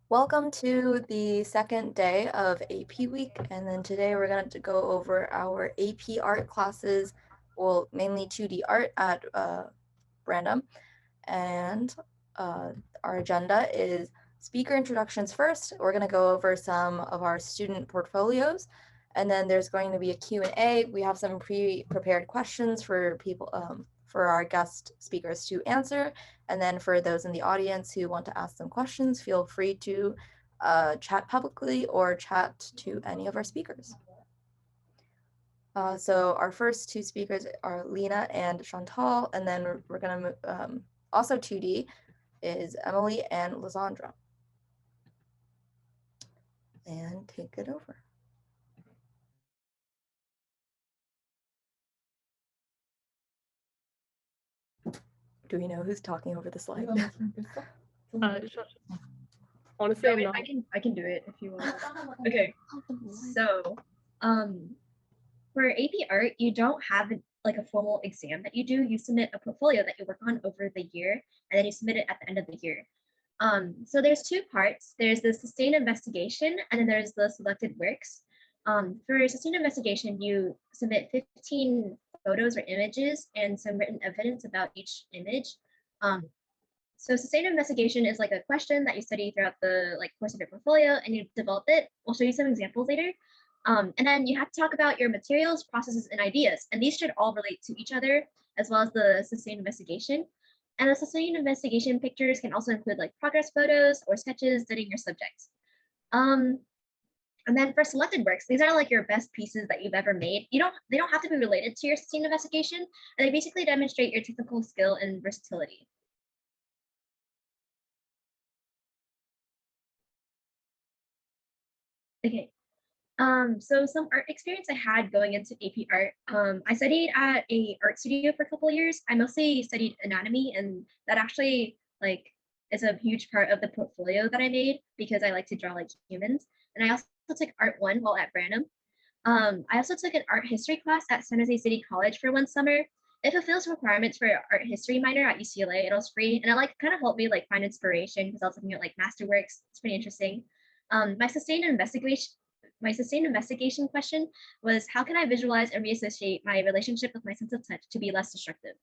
Welcome to the second day of AP week, and then today we're going to go over our AP art classes, well, mainly 2D art at Random, and uh, our agenda is speaker introductions first. We're going to go over some of our student portfolios, and then there's going to be a Q&A. We have some pre-prepared questions for people, for our guest speakers to answer, and then for those in the audience who want to ask some questions, feel free to chat publicly or chat to any of our speakers. So our first two speakers are Lena and Chantal, and then we're going to also 2D is Emily and Lysandra. And take it over. Do we know who's talking over the slide? Honestly, I'm not. I can do it if you want. Okay. So, for AP Art, you don't have like a formal exam that you do. You submit a portfolio that you work on over the year, and then you submit it at the end of the year. So there's two parts. There's the sustained investigation, and then there's the selected works. For sustained investigation, you submit 15 photos or images and some written evidence about each image. So sustained investigation is like a question that you study throughout the course of your portfolio, and you develop it. We'll show you some examples later. And then you have to talk about your materials, processes, and ideas, and these should all relate to each other, as well as the sustained investigation. And the sustained investigation pictures can also include like progress photos or sketches studying your subject. And then for selected works, these are like your best pieces that you've ever made. They don't have to be related to your sustained investigation, and they basically demonstrate your technical skill and versatility. Okay. So some art experience I had going into AP art. I studied at a art studio for a couple of years. I mostly studied anatomy, and that actually is a huge part of the portfolio that I made because I like to draw like humans. And I also took art one while at Branham. I also took an art history class at San Jose City College for one summer. It fulfills requirements for an art history minor at UCLA. It was free, and it kind of helped me find inspiration because I was looking at masterworks. It's pretty interesting. My sustained investigation question was, how can I visualize and reassociate my relationship with my sense of touch to be less destructive?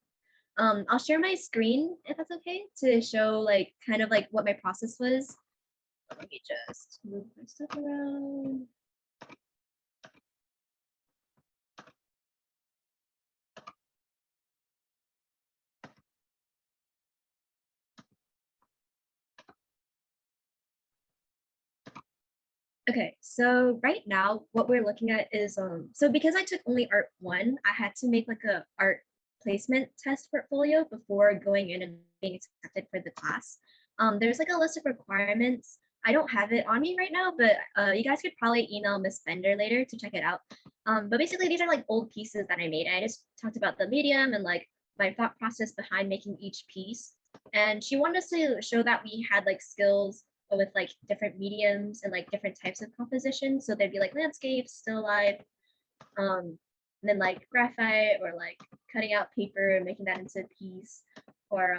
I'll share my screen if that's okay to show what my process was. Let me just move my stuff around. Okay, so right now what we're looking at is so because I took only art one, I had to make a art placement test portfolio before going in and being accepted for the class. There's a list of requirements. I don't have it on me right now, but you guys could probably email Miss Bender later to check it out. But basically these are old pieces that I made. I just talked about the medium and my thought process behind making each piece. And she wanted us to show that we had skills with different mediums and different types of composition. So there'd be landscapes, still life, and then graphite or cutting out paper and making that into a piece, or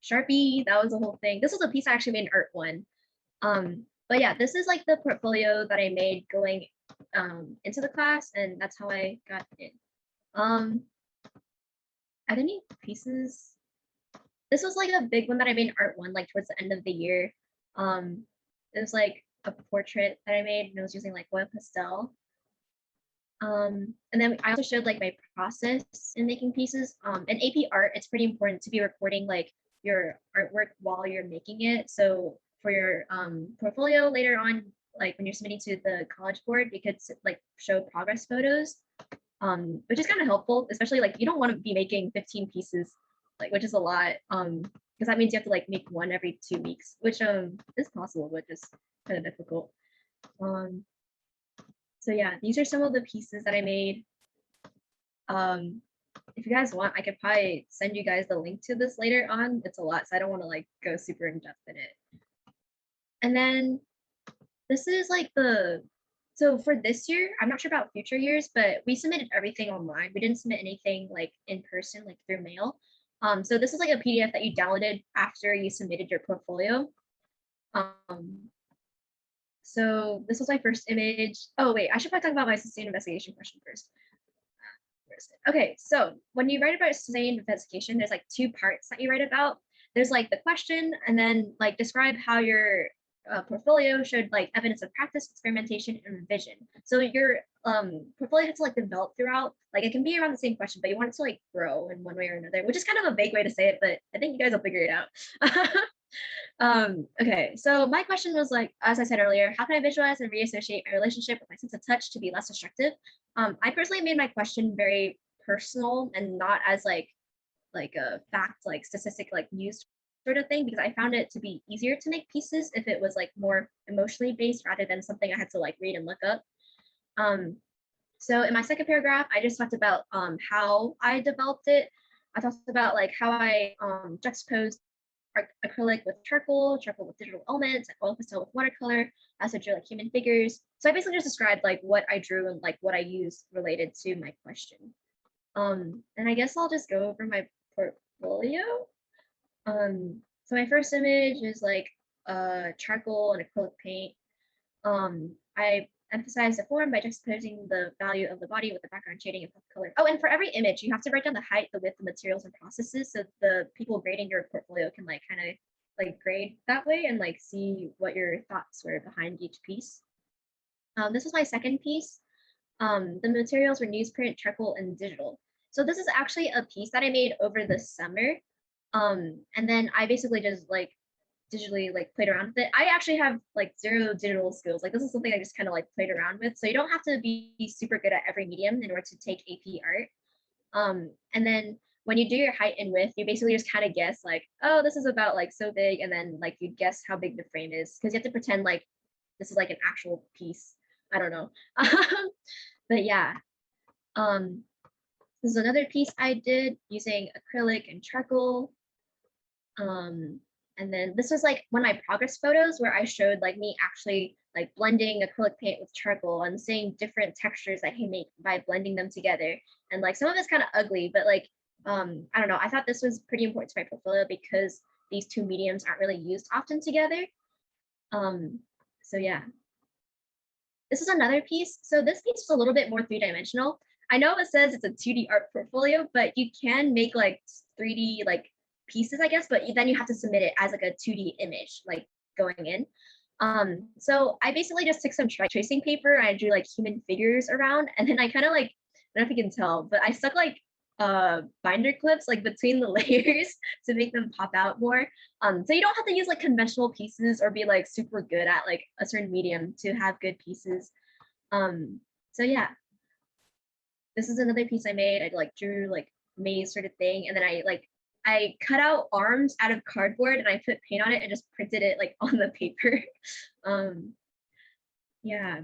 Sharpie. That was the whole thing. This was a piece I actually made in art one. But yeah, this is the portfolio that I made going into the class, and that's how I got in. Are there any pieces? This was a big one that I made in art one, towards the end of the year. It was a portrait that I made, and it was using oil pastel. And then I also showed my process in making pieces. In AP art, it's pretty important to be recording your artwork while you're making it. So for your portfolio later on, when you're submitting to the College Board, you could show progress photos, which is kind of helpful, especially you don't want to be making 15 pieces, which is a lot, because that means you have to make one every 2 weeks, which is possible, but just kind of difficult. So yeah, these are some of the pieces that I made. If you guys want, I could probably send you guys the link to this later on. It's a lot, so I don't want to go super in depth in it. And then this is so for this year, I'm not sure about future years, but we submitted everything online. We didn't submit anything in person, through mail. So this is a PDF that you downloaded after you submitted your portfolio. So this was my first image. Oh wait, I should probably talk about my sustained investigation question first. Okay, so when you write about sustained investigation, there's like two parts that you write about. There's like the question, and then like describe how your portfolio showed like evidence of practice, experimentation, and revision. So your portfolio has to like develop throughout. Like it can be around the same question, but you want it to like grow in one way or another, which is kind of a vague way to say it, but I think you guys will figure it out. Okay, so my question was like, as I said earlier, how can I visualize and reassociate my relationship with my sense of touch to be less destructive? I personally made my question very personal and not as like a fact, like statistic, like news sort of thing, because I found it to be easier to make pieces if it was like more emotionally based rather than something I had to like read and look up. So in my second paragraph, I just talked about how I developed it. I talked about like how I juxtaposed acrylic with charcoal, charcoal with digital elements, and oil pastel with watercolor. I also drew like human figures. So I basically just described like what I drew and like what I used related to my question. And I guess I'll just go over my portfolio. So my first image is like charcoal and acrylic paint. I emphasize the form by juxtaposing the value of the body with the background shading and color. Oh, and for every image, you have to write down the height, the width, the materials, and processes, so the people grading your portfolio can like kind of like grade that way and like see what your thoughts were behind each piece. This was my second piece. The materials were newsprint, charcoal, and digital. So this is actually a piece that I made over the summer. And then I basically just like digitally like played around with it. I actually have like zero digital skills. Like this is something I just kind of like played around with. So you don't have to be super good at every medium in order to take AP art. And then when you do your height and width, you basically just kind of guess like, oh, this is about like so big, and then like you guess how big the frame is because you have to pretend like this is like an actual piece. I don't know. But yeah. This is another piece I did using acrylic and charcoal. And then this was like one of my progress photos where I showed like me actually like blending acrylic paint with charcoal and seeing different textures I can make by blending them together. And like some of it's kind of ugly, but like I don't know, I thought this was pretty important to my portfolio because these two mediums aren't really used often together. So yeah. This is another piece. So this piece is a little bit more three-dimensional. I know it says it's a 2D art portfolio, but you can make like 3D like pieces, I guess, but then you have to submit it as like a 2D image, like going in. So I basically just took some tracing paper and I drew like human figures around, and then I kind of like, I don't know if you can tell, but I stuck like binder clips like between the layers to make them pop out more. So you don't have to use like conventional pieces or be like super good at like a certain medium to have good pieces. So yeah, this is another piece I made. I like drew like maze sort of thing, and then I cut out arms out of cardboard and I put paint on it and just printed it like on the paper. Yeah.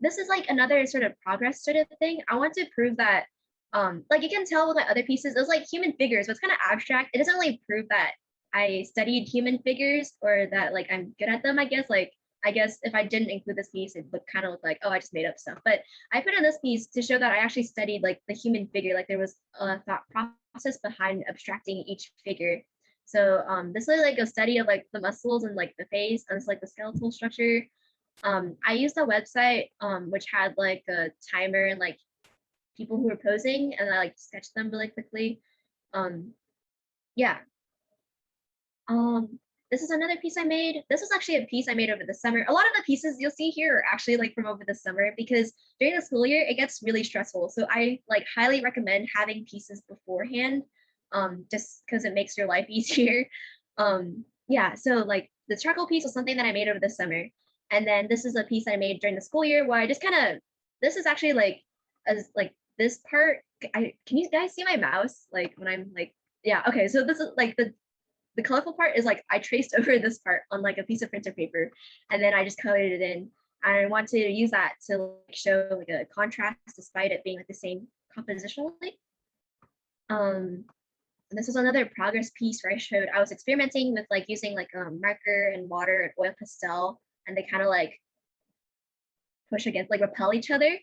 This is like another sort of progress sort of thing. I want to prove that like you can tell with my other pieces, it was like human figures, but it's kind of abstract. It doesn't really prove that I studied human figures or that like I'm good at them, I guess. Like I guess if I didn't include this piece, it would kind of look like, oh, I just made up stuff. But I put in this piece to show that I actually studied like the human figure, like there was a thought process behind abstracting each figure. So this is like a study of like the muscles and like the face and it's like the skeletal structure. I used a website which had like a timer and like people who were posing, and I like sketched them really quickly. Yeah. This is another piece I made. This was actually a piece I made over the summer. A lot of the pieces you'll see here are actually like from over the summer because during the school year it gets really stressful. So I like highly recommend having pieces beforehand, just because it makes your life easier. Yeah, so like the charcoal piece was something that I made over the summer. And then this is a piece I made during the school year where I just kind of, this is actually like as like this part. Can you guys see my mouse? Like when I'm like, yeah, okay. So this is like the colorful part is like I traced over this part on like a piece of printer paper, and then I just colored it in. And I want to use that to like show like a contrast despite it being like the same compositionally. And this was another progress piece where I showed I was experimenting with like using like marker and water and oil pastel, and they kind of like push against, like repel each other.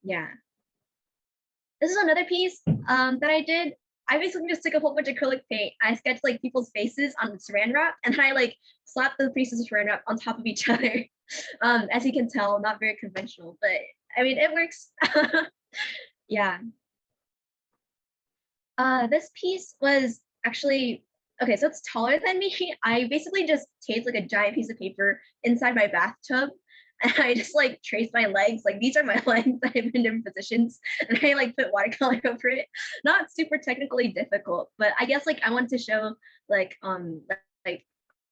Yeah. This is another piece that I did. I basically just took a whole bunch of acrylic paint. I sketched like people's faces on saran wrap, and then I like slapped the pieces of saran wrap on top of each other. As you can tell, not very conventional, but I mean, it works. Yeah. This piece was actually, okay, so it's taller than me. I basically just taped like a giant piece of paper inside my bathtub. And I just like traced my legs. Like these are my legs that I'm in different positions. And I like put watercolor over it. Not super technically difficult, but I guess like I want to show like like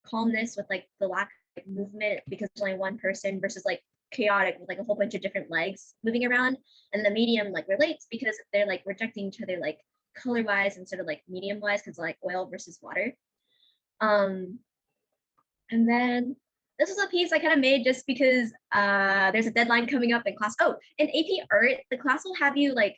calmness with like the lack of movement because there's only one person versus like chaotic with like a whole bunch of different legs moving around. And the medium like relates because they're like rejecting each other like color wise and sort of like medium wise because like oil versus water. Um, and then this was a piece I kind of made just because there's a deadline coming up in class. Oh, in AP Art, the class will have you like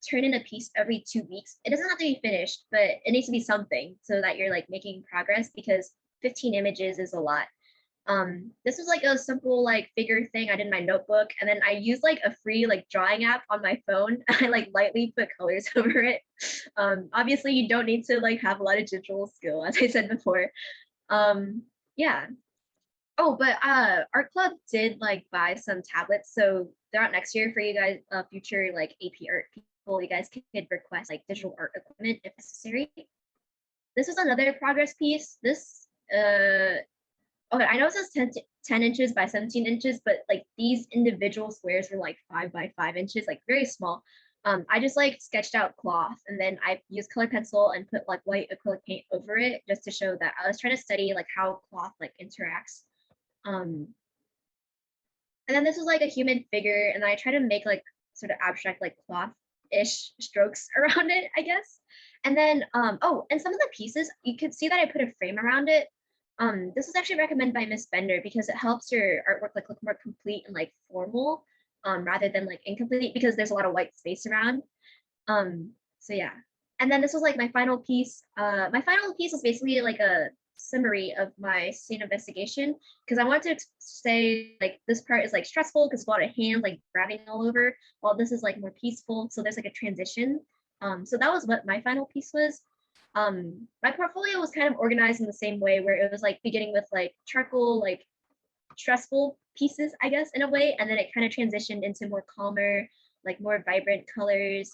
turn in a piece every 2 weeks. It doesn't have to be finished, but it needs to be something so that you're like making progress because 15 images is a lot. This was like a simple like figure thing I did in my notebook, and then I used like a free like drawing app on my phone. I like lightly put colors over it. Obviously you don't need to like have a lot of digital skill, as I said before. Yeah. Oh, but art club did like buy some tablets, so they're out next year for you guys, future like AP art people. You guys could request like digital art equipment if necessary. This was another progress piece. This okay, I know it says 10 inches by 17 inches, but like these individual squares were like 5 by 5 inches, like very small. I just like sketched out cloth and then I used color pencil and put like white acrylic paint over it just to show that I was trying to study like how cloth like interacts. Um, and then this was like a human figure, and I try to make like sort of abstract like cloth-ish strokes around it, I guess. And then oh, and some of the pieces you could see that I put a frame around it. This was actually recommended by Miss Bender because it helps your artwork like look more complete and like formal, rather than like incomplete because there's a lot of white space around. So yeah. And then this was like my final piece. My final piece was basically like a summary of my scene investigation because I wanted to say like this part is like stressful because a lot of hands like grabbing all over, while this is like more peaceful. So there's like a transition. So that was what my final piece was. My portfolio was kind of organized in the same way where it was like beginning with like charcoal, like stressful pieces, I guess, in a way, and then it kind of transitioned into more calmer, like more vibrant colors.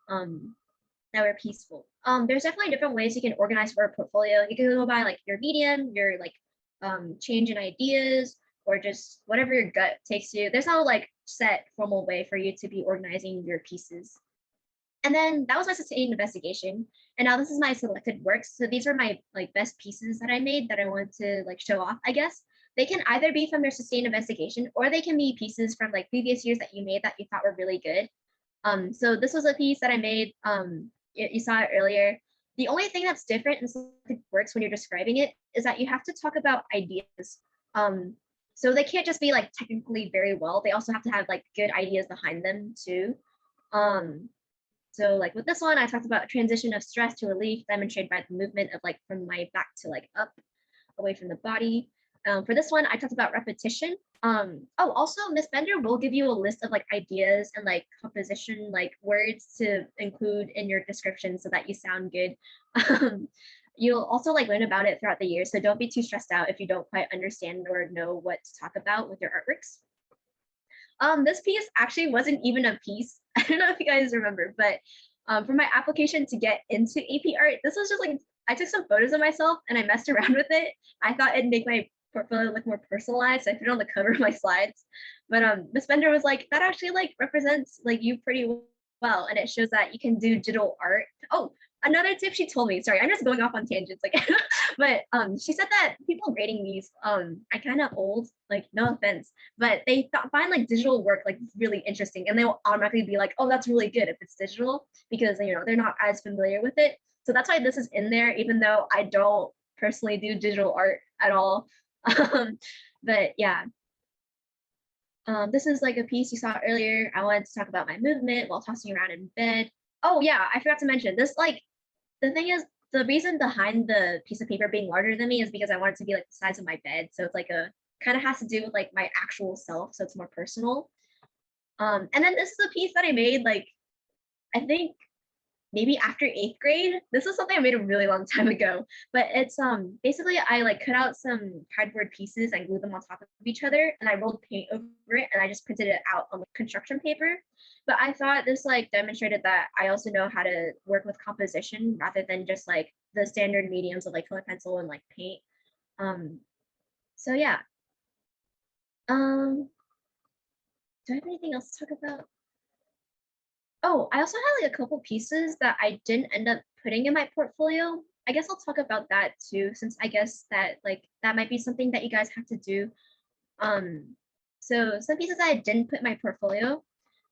Um, that were peaceful. There's definitely different ways you can organize for a portfolio. You can go by like your medium, your like change in ideas, or just whatever your gut takes you. There's no like set formal way for you to be organizing your pieces. And then that was my sustained investigation. And now this is my selected works. So these are my like best pieces that I made that I wanted to like show off, I guess. They can either be from your sustained investigation or they can be pieces from like previous years that you made that you thought were really good. So this was a piece that I made. You saw it earlier. The only thing that's different in selected works when you're describing it is that you have to talk about ideas. So they can't just be like technically very well. They also have to have like good ideas behind them too. So like with this one, I talked about a transition of stress to relief demonstrated by the movement of like from my back to like up away from the body. For this one, I talked about repetition. Oh, also Miss Bender will give you a list of like ideas and like composition, like words to include in your description so that you sound good. You'll also like learn about it throughout the year. So don't be too stressed out if you don't quite understand or know what to talk about with your artworks. This piece actually wasn't even a piece. I don't know if you guys remember, but for my application to get into AP art, this was just like, I took some photos of myself and I messed around with it. I thought it'd make my portfolio look more personalized. So I put it on the cover of my slides. But Miss Bender was like, that actually like represents like you pretty well. And it shows that you can do digital art. Oh, another tip she told me, sorry, I'm just going off on tangents. Like, but she said that people grading these are kind of old, like no offense, but they find like digital work like really interesting and they will automatically be like, oh, that's really good if it's digital because you know they're not as familiar with it. So that's why this is in there, even though I don't personally do digital art at all. But yeah, this is like a piece you saw earlier. I wanted to talk about my movement while tossing around in bed. Oh yeah, I forgot to mention this. Like the thing is, the reason behind the piece of paper being larger than me is because I want it to be like the size of my bed. So it's like a kind of has to do with like my actual self. So it's more personal. And then this is a piece that I made like, I think maybe after 8th grade. This is something I made a really long time ago, but it's basically I like cut out some cardboard pieces and glued them on top of each other, and I rolled paint over it, and I just printed it out on like construction paper. But I thought this like demonstrated that I also know how to work with composition rather than just like the standard mediums of like color pencil and like paint. Um, so yeah. Um, do I have anything else to talk about? Oh, I also had like a couple pieces that I didn't end up putting in my portfolio. I guess I'll talk about that too, since I guess that like that might be something that you guys have to do. Um, so some pieces that I didn't put in my portfolio.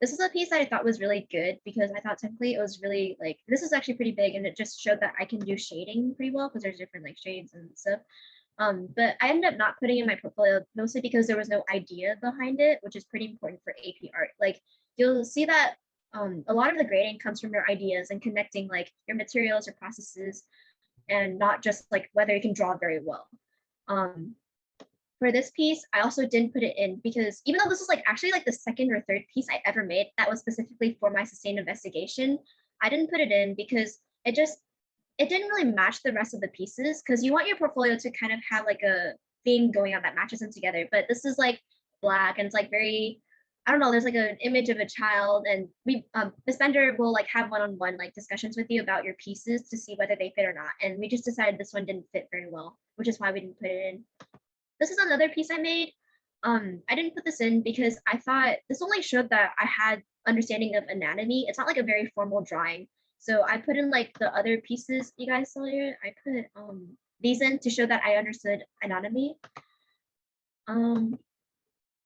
This is a piece that I thought was really good because I thought technically it was really like this is actually pretty big and it just showed that I can do shading pretty well because there's different like shades and stuff. But I ended up not putting in my portfolio mostly because there was no idea behind it, which is pretty important for AP art. Like you'll see that a lot of the grading comes from your ideas and connecting like your materials or processes and not just like whether you can draw very well. Um, for this piece, I also didn't put it in because even though this is like actually like the second or third piece I ever made that was specifically for my sustained investigation, I didn't put it in because it didn't really match the rest of the pieces because you want your portfolio to kind of have like a theme going on that matches them together. But this is like black and it's like very, I don't know, there's like an image of a child and we Miss Bender will like have one-on-one like discussions with you about your pieces to see whether they fit or not. And we just decided this one didn't fit very well, which is why we didn't put it in. This is another piece I made. I didn't put this in because I thought this only showed that I had understanding of anatomy. It's not like a very formal drawing. So I put in like the other pieces you guys saw here. I put these in to show that I understood anatomy. Um,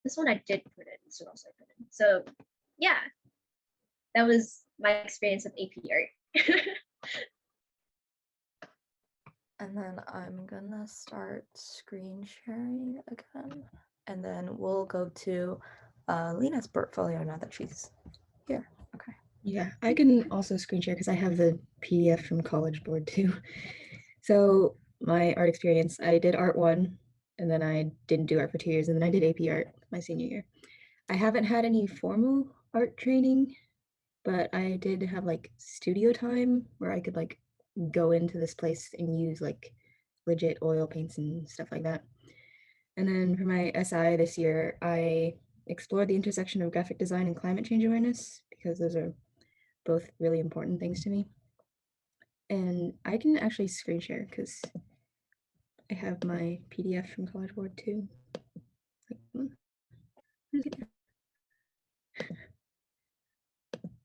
this one I did put in. This one also I put in. So yeah, that was my experience of AP art. And then I'm gonna start screen sharing again. And then we'll go to Lena's portfolio now that she's here. Okay. Yeah, I can also screen share because I have the PDF from College Board too. So my art experience, I did art 1 and then I didn't do art for 2 years and then I did AP art my senior year. I haven't had any formal art training, but I did have like studio time where I could like go into this place and use like legit oil paints and stuff like that. And then for my SI this year, I explored the intersection of graphic design and climate change awareness because those are both really important things to me. And I can actually screen share because I have my PDF from College Board too.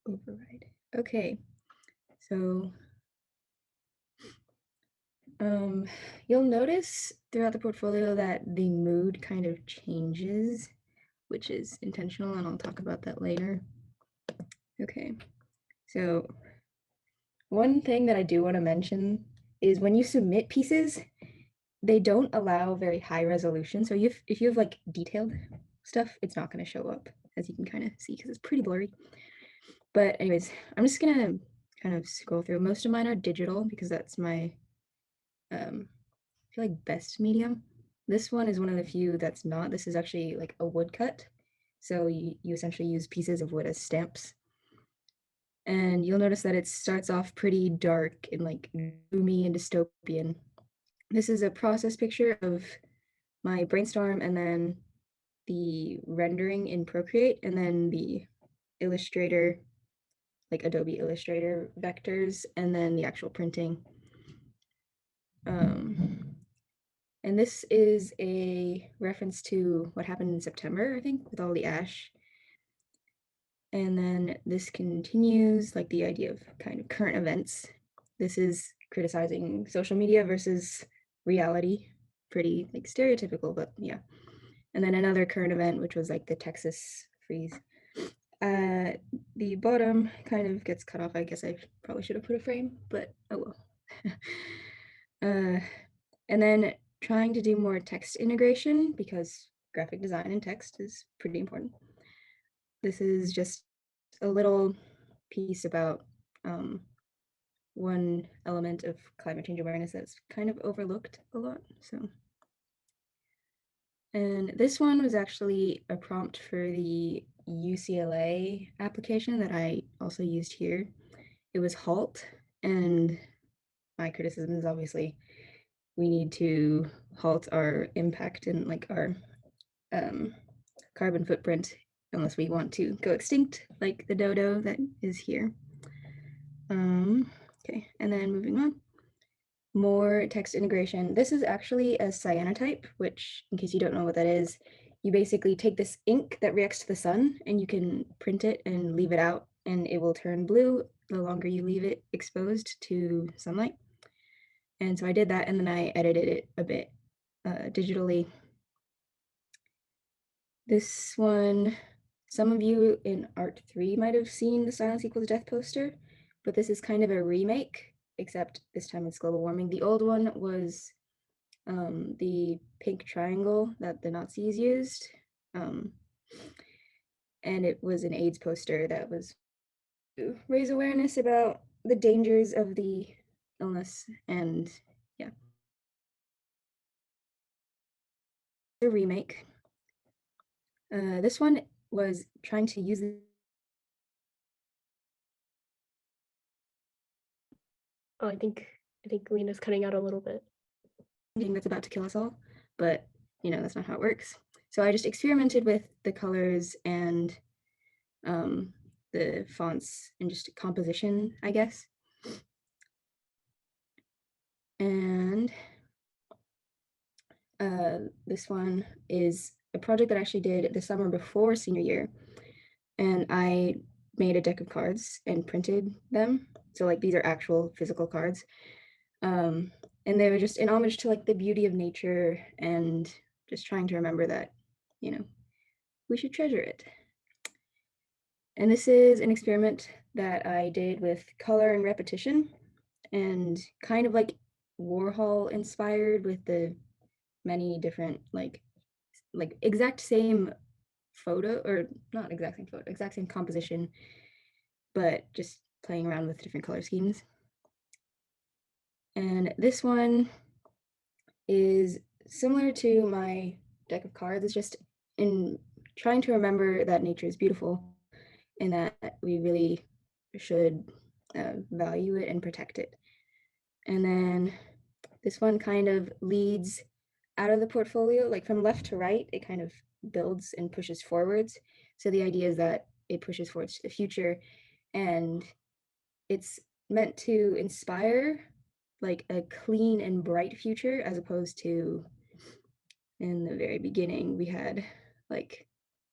Override. Okay, so you'll notice throughout the portfolio that the mood kind of changes, which is intentional, and I'll talk about that later. Okay, so one thing that I do want to mention is when you submit pieces, they don't allow very high resolution. So if you have like detailed stuff, it's not going to show up, as you can kind of see because it's pretty blurry. But anyways, I'm just going to kind of scroll through. Most of mine are digital because that's my I feel like best medium. This one is one of the few that's not. This is actually like a woodcut. So you essentially use pieces of wood as stamps. And you'll notice that it starts off pretty dark and like gloomy and dystopian. This is a process picture of my brainstorm and then the rendering in Procreate and then the Illustrator, like Adobe Illustrator vectors, and then the actual printing. And this is a reference to what happened in September, I think, with all the ash. And then this continues like the idea of kind of current events. This is criticizing social media versus reality. Pretty like stereotypical, but yeah. And then another current event, which was like the Texas freeze. The bottom kind of gets cut off. I guess I probably should have put a frame, but oh well. And then trying to do more text integration because graphic design and text is pretty important. This is just a little piece about one element of climate change awareness that's kind of overlooked a lot. So, and this one was actually a prompt for the UCLA application that I also used here. it was halt, and my criticism is obviously we need to halt our impact and like our carbon footprint unless we want to go extinct like the dodo that is here. Okay, and then moving on. More text integration. This is actually a cyanotype, which, in case you don't know what that is, you basically take this ink that reacts to the sun and you can print it and leave it out, and it will turn blue the longer you leave it exposed to sunlight. And so I did that, and then I edited it a bit digitally. This one, some of you in Art 3 might have seen the Silence Equals Death poster, but this is kind of a remake, except this time it's global warming. The old one was the pink triangle that the Nazis used. And it was an AIDS poster that was to raise awareness about the dangers of the illness. And yeah, a remake. This one was trying to use the Oh, I think Lena's cutting out a little bit. thing that's about to kill us all, but you know, that's not how it works. So I just experimented with the colors and the fonts and just composition, I guess. And this one is a project that I actually did the summer before senior year. And I made a deck of cards and printed them. So like these are actual physical cards. And they were just in homage to like the beauty of nature and just trying to remember that, you know, we should treasure it. And this is an experiment that I did with color and repetition, and kind of like Warhol inspired with the many different like exact same photo, or not exact same photo, exact same composition, but just playing around with different color schemes. And this one is similar to my deck of cards. It's just in trying to remember that nature is beautiful and that we really should value it and protect it. And then this one kind of leads out of the portfolio, like from left to right, it kind of builds and pushes forwards. So the idea is that it pushes forwards to the future, and it's meant to inspire like a clean and bright future, as opposed to in the very beginning we had like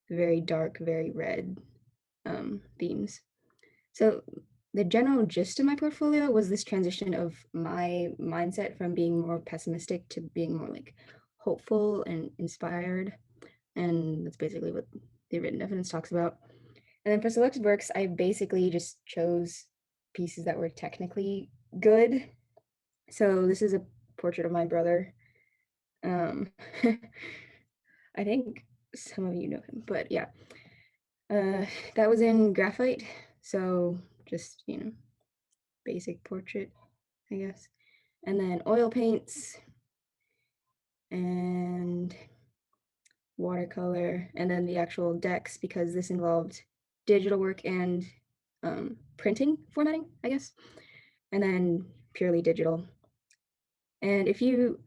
very dark, very red themes. So the general gist of my portfolio was this transition of my mindset from being more pessimistic to being more like hopeful and inspired. And that's basically what the written evidence talks about. And then for selected works, I basically just chose pieces that were technically good. So this is a portrait of my brother. I think some of you know him, but yeah. That was in graphite. So just, you know, basic portrait, I guess. And then oil paints and watercolor, and then the actual decks, because this involved digital work and printing formatting, I guess, and then purely digital. And if you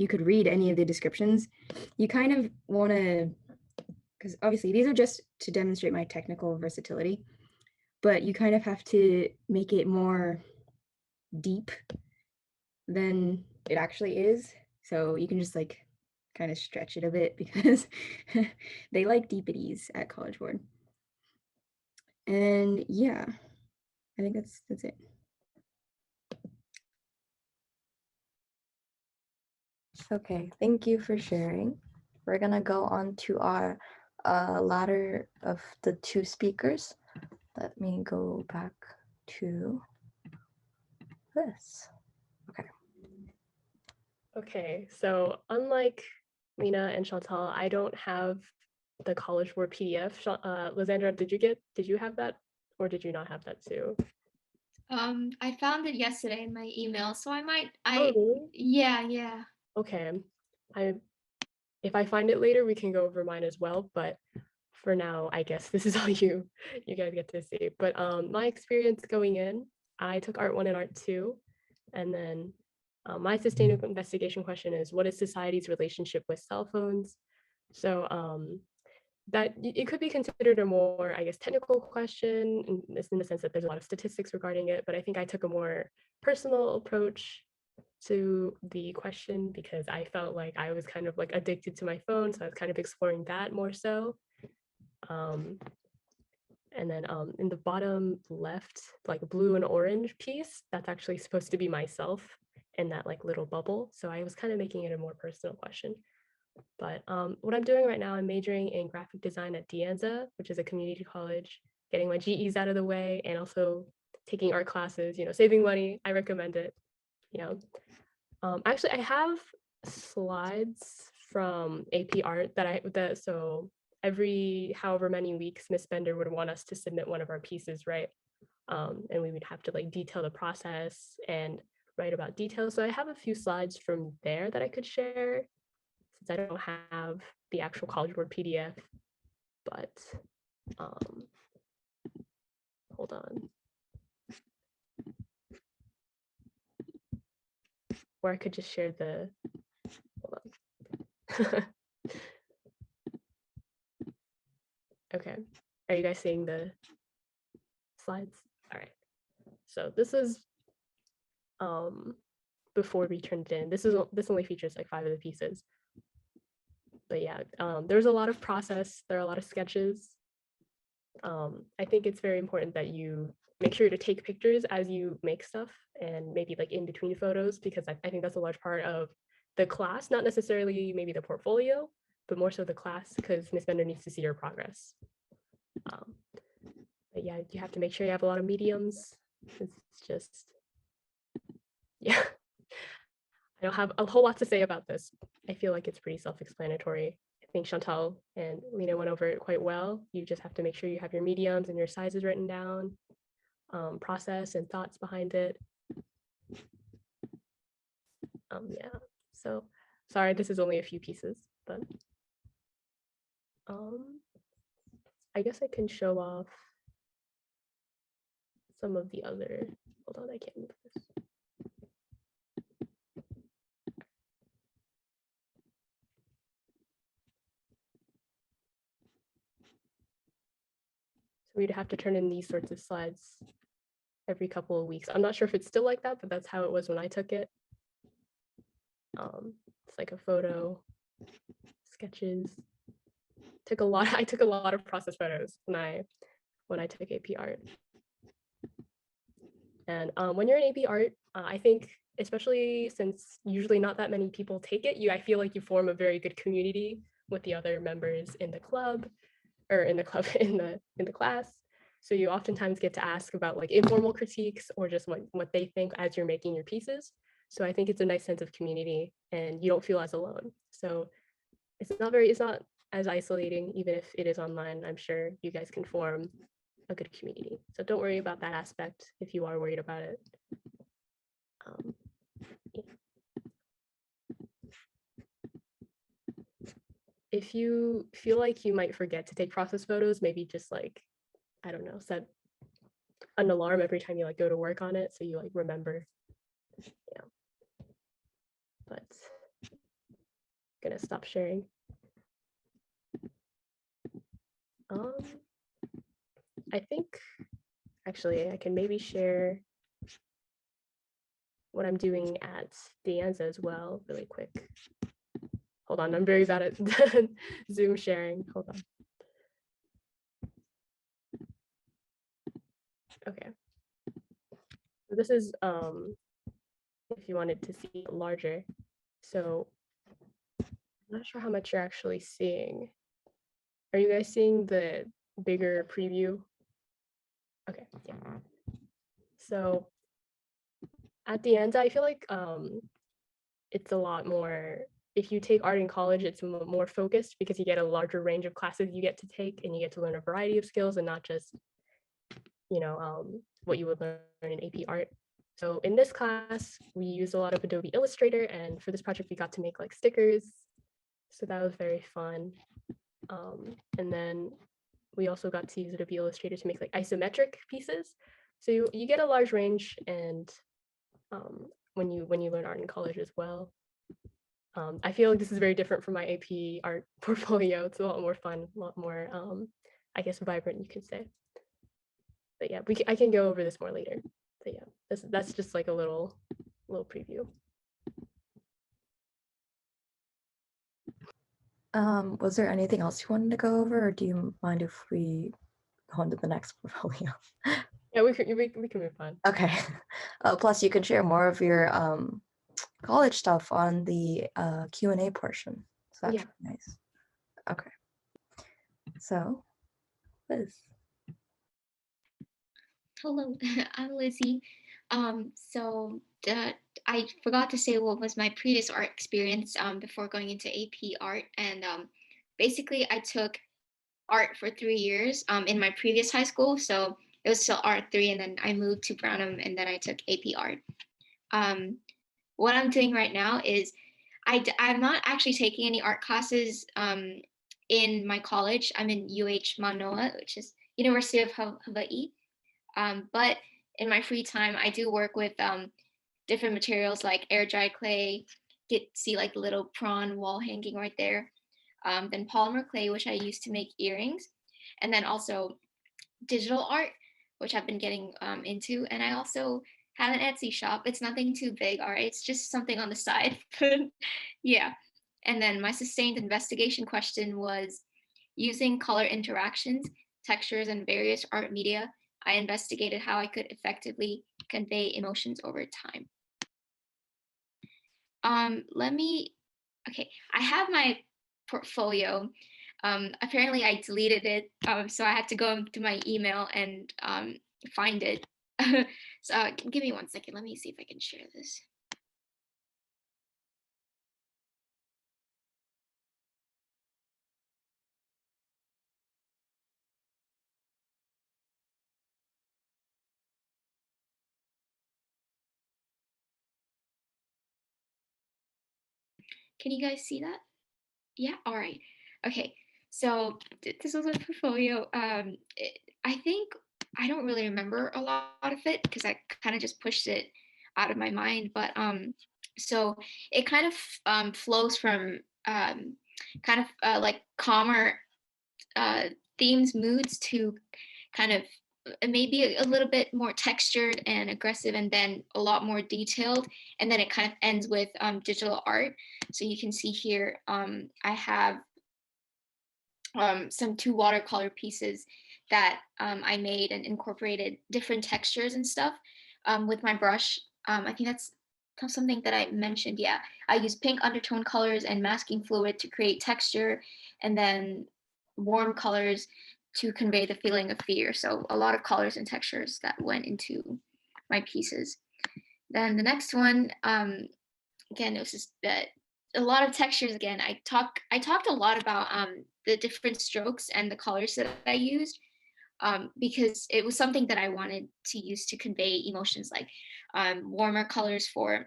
could read any of the descriptions, you kind of want to, because obviously these are just to demonstrate my technical versatility, but you kind of have to make it more deep than it actually is. So you can just like kind of stretch it a bit, because they like deepities at College Board. And yeah, I think that's it. Okay, thank you for sharing. We're gonna go on to our ladder of the two speakers. Let me go back to this. Okay, so unlike Lena and Chantal, I don't have the College Board PDF. Lysandra, did you have that, or did you not have that too? I found it yesterday in my email, so I might. Oh, really? Yeah. Okay, if I find it later, we can go over mine as well. But for now, I guess this is all you guys get to see. But my experience going in, I took Art 1 and Art 2, and then my sustainable investigation question is, what is society's relationship with cell phones? So that it could be considered a more, I guess, technical question in the sense that there's a lot of statistics regarding it, but I think I took a more personal approach to the question because I felt like I was kind of like addicted to my phone, so I was kind of exploring that more so. And then in the bottom left, like blue and orange piece, that's actually supposed to be myself in that like little bubble. So I was kind of making it a more personal question. But what I'm doing right now, I'm majoring in graphic design at De Anza, which is a community college, getting my GEs out of the way and also taking art classes, saving money. I recommend it. Actually, I have slides from AP Art so every however many weeks, Miss Bender would want us to submit one of our pieces, right? And we would have to like detail the process and write about details. So I have a few slides from there that I could share since I don't have the actual College Board PDF, but hold on. Or I could just share the, hold on. Okay, are you guys seeing the slides? All right, so this is before we turned it in. This only features like 5 of the pieces. But yeah, there's a lot of process, there are a lot of sketches. I think it's very important that you make sure to take pictures as you make stuff and maybe like in between photos, because I think that's a large part of the class, not necessarily maybe the portfolio, but more so the class, because Miss Bender needs to see your progress. But yeah, you have to make sure you have a lot of mediums. It's just, yeah. I don't have a whole lot to say about this. I feel like it's pretty self-explanatory. I think Chantal and Lena went over it quite well. You just have to make sure you have your mediums and your sizes written down, process and thoughts behind it. Yeah, so sorry, this is only a few pieces, but I guess I can show off some of the other, hold on, I can't move this. So we'd have to turn in these sorts of slides every couple of weeks. I'm not sure if it's still like that, but that's how it was when I took it. It's like a photo, sketches. I took a lot of process photos when I took AP Art. And when you're in AP Art, I think, especially since usually not that many people take it, I feel like you form a very good community with the other members in the club, or in the club in the class. So you oftentimes get to ask about like informal critiques or just what they think as you're making your pieces. So I think it's a nice sense of community and you don't feel as alone. So it's not as isolating, even if it is online. I'm sure you guys can form a good community. So don't worry about that aspect if you are worried about it. Yeah. If you feel like you might forget to take process photos, maybe just like, I don't know, set an alarm every time you like go to work on it so you like remember. Yeah. But I'm gonna stop sharing. I think actually I can maybe share what I'm doing at De Anza as well really quick. Hold on, I'm very bad at Zoom sharing. Hold on. Okay. So this is if you wanted to see it larger. So I'm not sure how much you're actually seeing. Are you guys seeing the bigger preview? Okay, yeah. So at the end, I feel like it's a lot more, if you take art in college, it's more focused because you get a larger range of classes you get to take and you get to learn a variety of skills and not just, what you would learn in AP Art. So in this class, we used a lot of Adobe Illustrator, and for this project, we got to make like stickers. So that was very fun. And then we also got to use Adobe Illustrator to make like isometric pieces. So you get a large range, and when you learn art in college as well. I feel like this is very different from my AP art portfolio. It's a lot more fun, a lot more, I guess, vibrant, you could say. But yeah, I can go over this more later. So yeah, that's just like a little preview. Was there anything else you wanted to go over, or do you mind if we go on to the next portfolio? Yeah, we can move on. Okay. Plus, you can share more of your college stuff on the Q&A portion. So that's really nice. Okay. So, Liz. Hello, I'm Lizzie. So I forgot to say what was my previous art experience before going into AP art, and basically I took art for 3 years in my previous high school. So it was still art 3, and then I moved to Brownham, and then I took AP art. What I'm doing right now is I'm not actually taking any art classes in my college. I'm in Manoa, which is University of Hawaii. But in my free time, I do work with different materials like air dry clay. See like the little prawn wall hanging right there. Then polymer clay, which I use to make earrings, and then also digital art, which I've been getting into. And I also have an Etsy shop. It's nothing too big, all right? It's just something on the side. Yeah. And then my sustained investigation question was using color interactions, textures, and various art media. I investigated how I could effectively convey emotions over time. Okay, I have my portfolio. Apparently I deleted it, so I had to go to my email and find it. So give me 1 second. Let me see if I can share this. Can you guys see that? Yeah, all right. Okay, so this was a portfolio. I think I don't really remember a lot of it because I kind of just pushed it out of my mind. But so it kind of flows from kind of like calmer themes, moods to kind of maybe a little bit more textured and aggressive, and then a lot more detailed, and then it kind of ends with digital art. So you can see here I have some 2 watercolor pieces that I made and incorporated different textures and stuff with my brush. I think that's something that I mentioned. Yeah, I use pink undertone colors and masking fluid to create texture, and then warm colors to convey the feeling of fear. So a lot of colors and textures that went into my pieces. Then the next one, again, it was just a lot of textures. Again, I talked a lot about the different strokes and the colors that I used because it was something that I wanted to use to convey emotions, like warmer colors for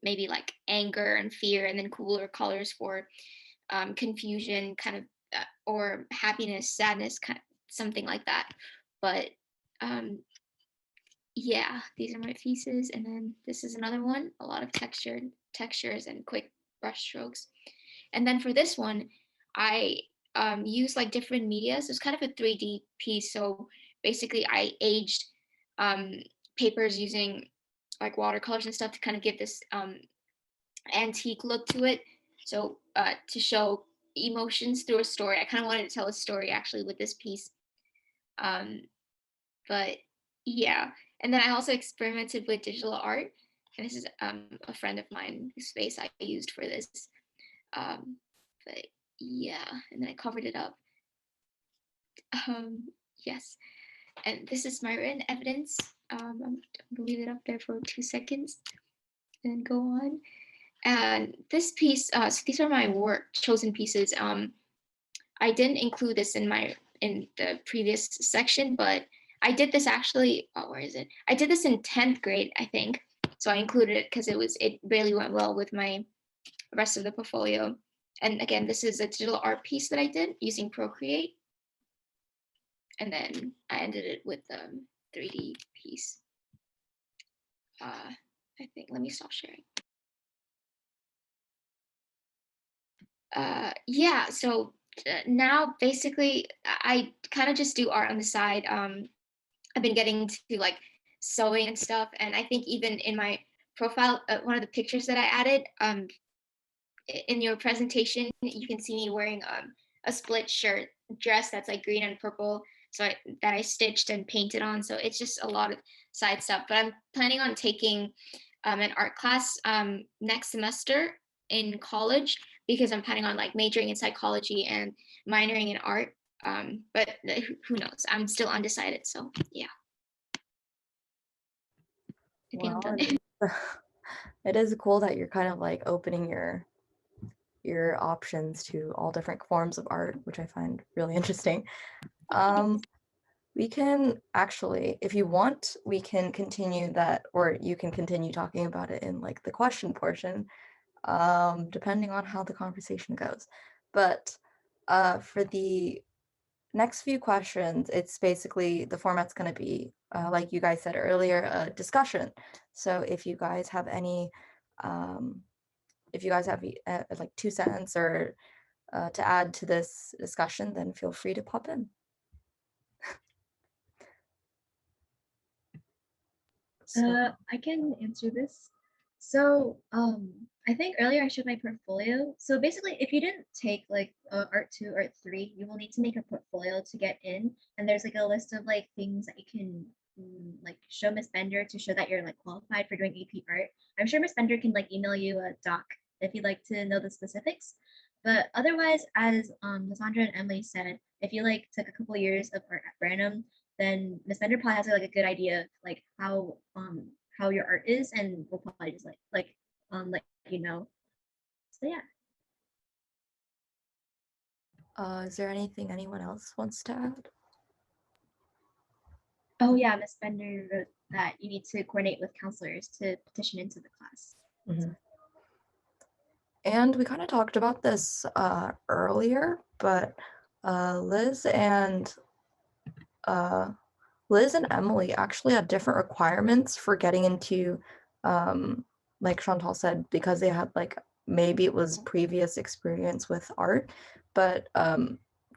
maybe like anger and fear, and then cooler colors for confusion, kind of, or happiness, sadness, kind of something like that. But yeah, these are my pieces, and then this is another one, a lot of textures and quick brush strokes. And then for this one, I use like different media. So it's kind of a 3D piece. So basically I aged papers using like watercolors and stuff to kind of give this antique look to it. So to show emotions through a story. I kind of wanted to tell a story actually with this piece. But yeah, and then I also experimented with digital art, and this is a friend of mine whose space I used for this. But yeah, and then I covered it up. Yes, and this is my written evidence. I'm gonna leave it up there for 2 seconds and go on. And this piece, so these are my work chosen pieces. I didn't include this in the previous section, but I did this actually. Oh, where is it? I did this in 10th grade, I think. So I included it because it really went well with my rest of the portfolio. And again, this is a digital art piece that I did using Procreate. and then I ended it with 3D piece. I think, let me stop sharing. Yeah, so now basically I kind of just do art on the side. I've been getting to like sewing and stuff, and I think even in my profile, one of the pictures that I added, in your presentation, you can see me wearing a split shirt dress that's like green and purple. So that I stitched and painted on. So it's just a lot of side stuff. But I'm planning on taking an art class next semester in college, because I'm planning on like majoring in psychology and minoring in art. But who knows? I'm still undecided. So yeah. I think I'm Wow, done. it is cool that you're kind of like opening your options to all different forms of art, which I find really interesting. We can actually, if you want, we can continue that, or you can continue talking about it in like the question portion, depending on how the conversation goes. But for the next few questions, it's basically the format's going to be, like you guys said earlier, a discussion. So if you guys have any, if you guys have like 2 cents or to add to this discussion, then feel free to pop in. I can answer this. So, I think earlier I showed my portfolio. So basically, if you didn't take like Art 2, Art 3, you will need to make a portfolio to get in. And there's like a list of like things that you can like show Miss Bender to show that you're like qualified for doing AP art. I'm sure Miss Bender can like email you a doc if you'd like to know the specifics. But otherwise, as Cassandra and Emily said, if you like took a couple years of art at Branham, then Miss Bender probably has like a good idea of like how your art is, and will probably just let you know. So yeah. Is there anything anyone else wants to add? Oh yeah, Miss Bender wrote that you need to coordinate with counselors to petition into the class. Mhm. And we kind of talked about this earlier, but Liz and Emily actually had different requirements for getting into, like Chantal said, because they had like, maybe it was previous experience with art, but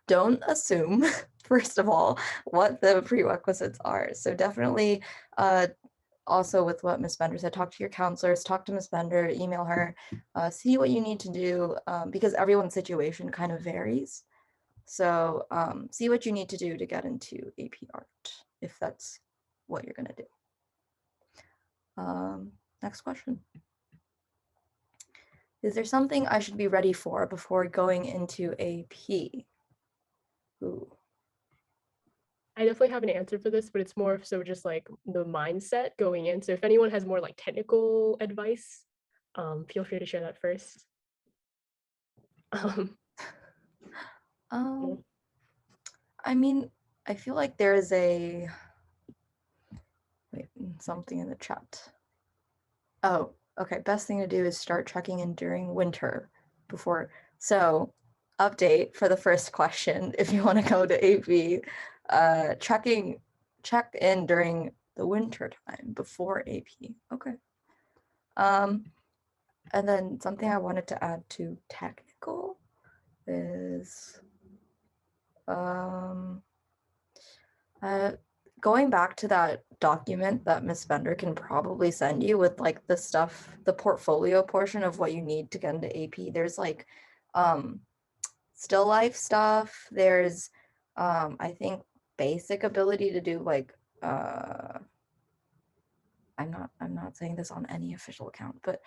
don't assume, first of all, what the prerequisites are. So definitely, also with what Miss Bender said, talk to your counselors, talk to Miss Bender, email her, see what you need to do, because everyone's situation kind of varies. So see what you need to do to get into AP art, if that's what you're gonna do. Next question. Is there something I should be ready for before going into AP? Ooh. I definitely have an answer for this, but it's more so just like the mindset going in. So if anyone has more like technical advice, feel free to share that first. I mean, I feel like there is a, wait, something in the chat. Oh, okay. Best thing to do is start checking in during winter before. So, update for the first question. If you want to go to AP, check in during the winter time before AP. Okay. And then something I wanted to add to technical is, going back to that document that Miss Bender can probably send you with like the stuff, the portfolio portion of what you need to get into AP. There's like still life stuff. There's I think basic ability to do like I'm not saying this on any official account, but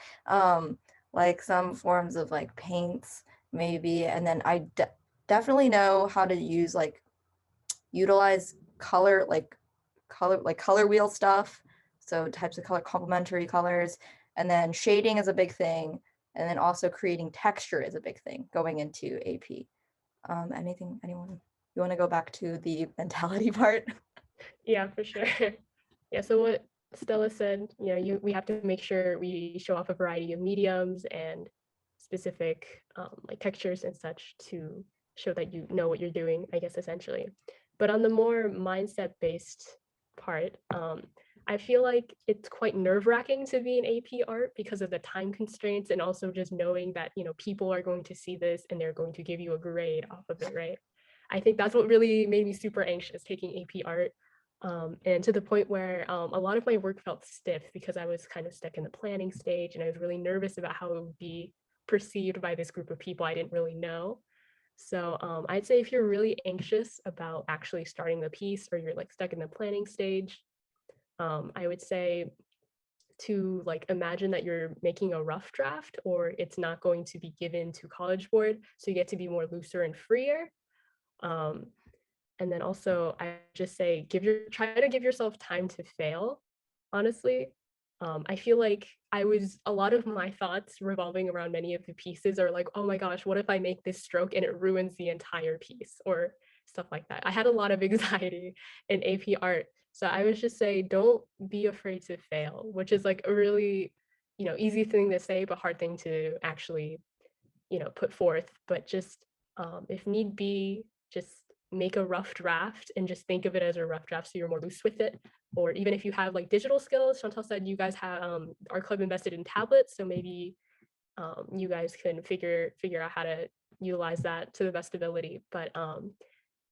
like some forms of like paints maybe, and then I definitely know how to use like utilize color wheel stuff, so types of color, complementary colors, and then shading is a big thing, and then also creating texture is a big thing going into AP. Anyone, you want to go back to the mentality part? Yeah, for sure. Yeah, so what Stella said, we have to make sure we show off a variety of mediums and specific like textures and such to show that you know what you're doing, I guess, essentially. But on the more mindset-based part, I feel like it's quite nerve-wracking to be in AP art because of the time constraints and also just knowing that, you know, people are going to see this and they're going to give you a grade off of it, right? I think that's what really made me super anxious taking AP art. And to the point where a lot of my work felt stiff because I was kind of stuck in the planning stage and I was really nervous about how it would be perceived by this group of people I didn't really know. So I'd say if you're really anxious about actually starting the piece or you're like stuck in the planning stage, I would say to like imagine that you're making a rough draft or it's not going to be given to College Board. So you get to be more looser and freer. Um, and then also I just say try to give yourself time to fail, honestly. I feel like a lot of my thoughts revolving around many of the pieces are like, oh my gosh, what if I make this stroke and it ruins the entire piece or stuff like that. I had a lot of anxiety in AP art. So I would just say, don't be afraid to fail, which is like a really, you know, easy thing to say, but hard thing to actually, you know, put forth. But just if need be, just make a rough draft and just think of it as a rough draft so you're more loose with it. Or even if you have like digital skills, Chantal said you guys have our club invested in tablets, so maybe you guys can figure out how to utilize that to the best ability. But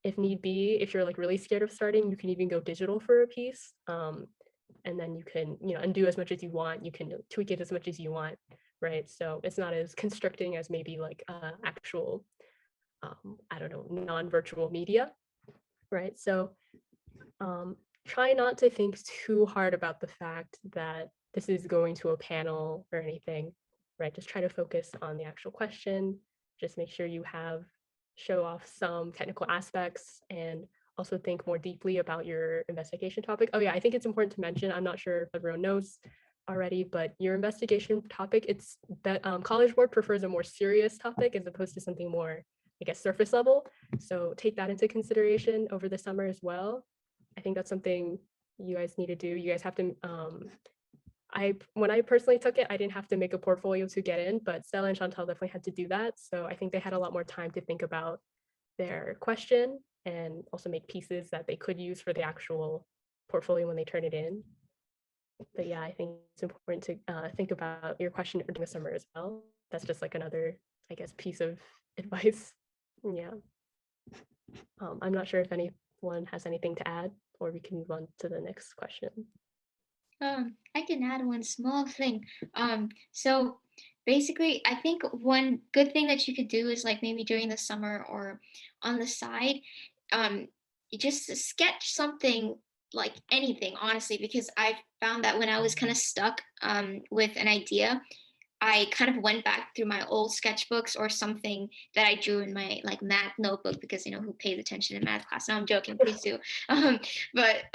if need be, if you're like really scared of starting, you can even go digital for a piece. And then you can, you know, undo as much as you want. You can tweak it as much as you want, right? So it's not as constricting as maybe like actual, I don't know, non-virtual media, right? So try not to think too hard about the fact that this is going to a panel or anything, right? Just try to focus on the actual question. Just make sure you show off some technical aspects and also think more deeply about your investigation topic. Oh yeah, I think it's important to mention, I'm not sure if everyone knows already, but your investigation topic, it's that College Board prefers a more serious topic as opposed to something more, I guess, surface level. So take that into consideration over the summer as well. I think that's something you guys need to do. You guys have to, when I personally took it, I didn't have to make a portfolio to get in, but Stella and Chantal definitely had to do that. So I think they had a lot more time to think about their question and also make pieces that they could use for the actual portfolio when they turn it in. But yeah, I think it's important to think about your question during the summer as well. That's just like another, I guess, piece of advice. Yeah. I'm not sure if anyone has anything to add, or we can move on to the next question. I can add one small thing. So basically, I think one good thing that you could do is like maybe during the summer or on the side, you just sketch something like anything, honestly, because I found that when I was kind of stuck with an idea, I kind of went back through my old sketchbooks or something that I drew in my like math notebook because you know who pays attention in math class. No, I'm joking, please do. But